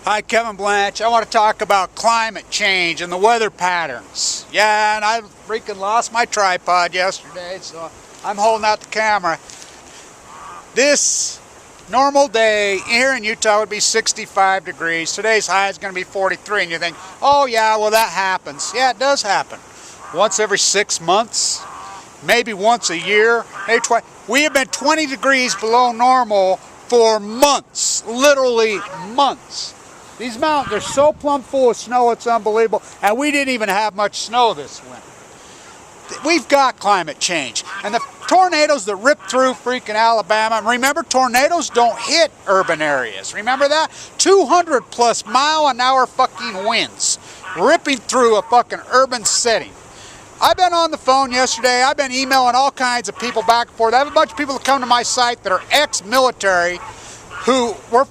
Hi, Kevin Blanche. I want to talk about climate change and the weather patterns. Yeah, and I freaking lost my tripod yesterday, so I'm holding out the camera. This normal day here in Utah would be 65 degrees. Today's high is going to be 43, and you think, oh yeah, well that happens. Yeah, it does happen. Once every 6 months, maybe once a year, maybe twice. We have been 20 degrees below normal for months, literally months. These mountains are so plumb full of snow, it's unbelievable. And we didn't even have much snow this winter. We've got climate change. And the tornadoes that rip through freaking Alabama, and remember, tornadoes don't hit urban areas. Remember that? 200 plus mile-an-hour fucking winds ripping through a fucking urban setting. I've been on the phone yesterday. I've been emailing all kinds of people back and forth. I have a bunch of people that come to my site that are ex-military who were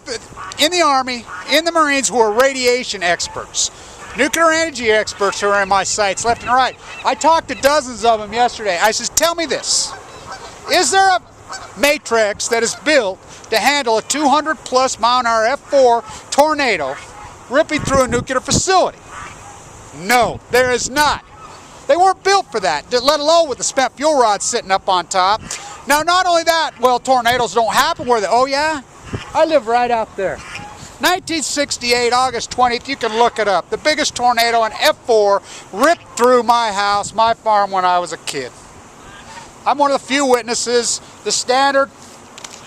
in the Army, in the Marines, who are radiation experts, nuclear energy experts who are in my sites left and right. I talked to dozens of them yesterday. I said, tell me this. Is there a matrix that is built to handle a 200 plus mile an hour F4 tornado ripping through a nuclear facility? No, there is not. They weren't built for that, let alone with the spent fuel rods sitting up on top. Now, not only that, well, tornadoes don't happen where they, oh yeah? I live right out there. 1968, August 20th, you can look it up. The biggest tornado, an F4, ripped through my house, my farm when I was a kid. I'm one of the few witnesses. The Standard,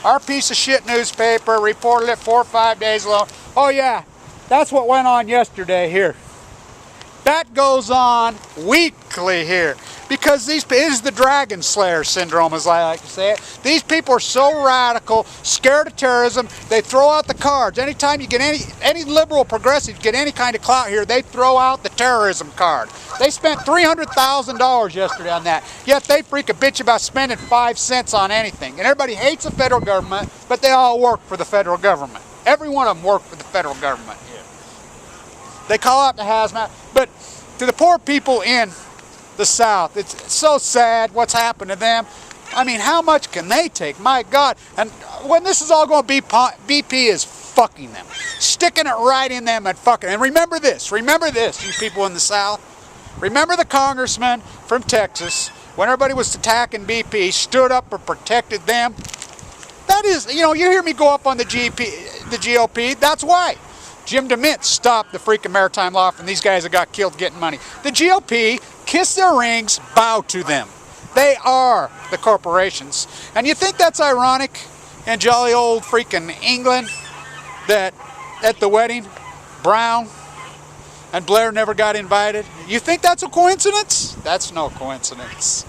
our piece of shit newspaper, reported it 4 or 5 days ago. Oh yeah, that's what went on yesterday here. That goes on weekly here. Because it is the dragon slayer syndrome, as I like to say it. These people are so radical, scared of terrorism, they throw out the cards. Anytime you get any liberal progressive get any kind of clout here, they throw out the terrorism card. They spent $300,000 yesterday on that, yet they freak a bitch about spending 5 cents on anything. And everybody hates the federal government, but they all work for the federal government. Every one of them work for the federal government. They call out the hazmat, but to the poor people in the South, it's so sad what's happened to them. I mean, how much can they take? My God. And when this is all going to be, BP is fucking them. Sticking it right in them and fucking. And remember this, you people in the South. Remember the congressman from Texas, when everybody was attacking BP, stood up and protected them. That is, you know, you hear me go up on the GOP, that's why. Jim DeMint stopped the freaking maritime law from these guys that got killed getting money. The GOP, kiss their rings, bow to them. They are the corporations. And you think that's ironic in jolly old freaking England that at the wedding, Brown and Blair never got invited? You think that's a coincidence? That's no coincidence.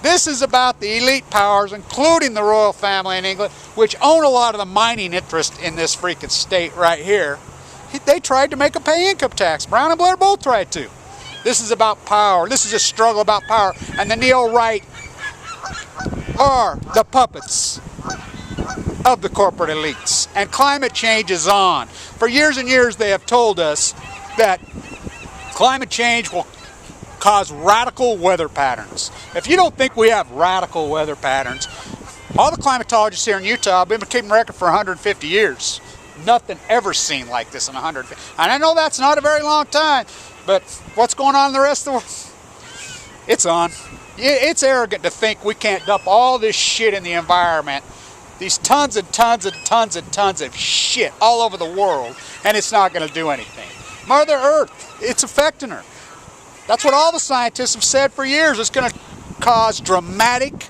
This is about the elite powers, including the royal family in England, which own a lot of the mining interest in this freaking state right here. They tried to make them pay income tax. Brown and Blair both tried to. This is about power. This is a struggle about power. And the neo-right are the puppets of the corporate elites. And climate change is on. For years and years they have told us that climate change will cause radical weather patterns. If you don't think we have radical weather patterns, all the climatologists here in Utah have been keeping record for 150 years. Nothing ever seen like this in 150. And I know that's not a very long time, but what's going on in the rest of the world? It's on. It's arrogant to think we can't dump all this shit in the environment, these tons and tons and tons and tons of shit all over the world, and it's not going to do anything. Mother Earth, it's affecting her. That's what all the scientists have said for years. It's going to cause dramatic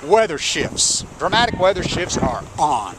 weather shifts. Dramatic weather shifts are on.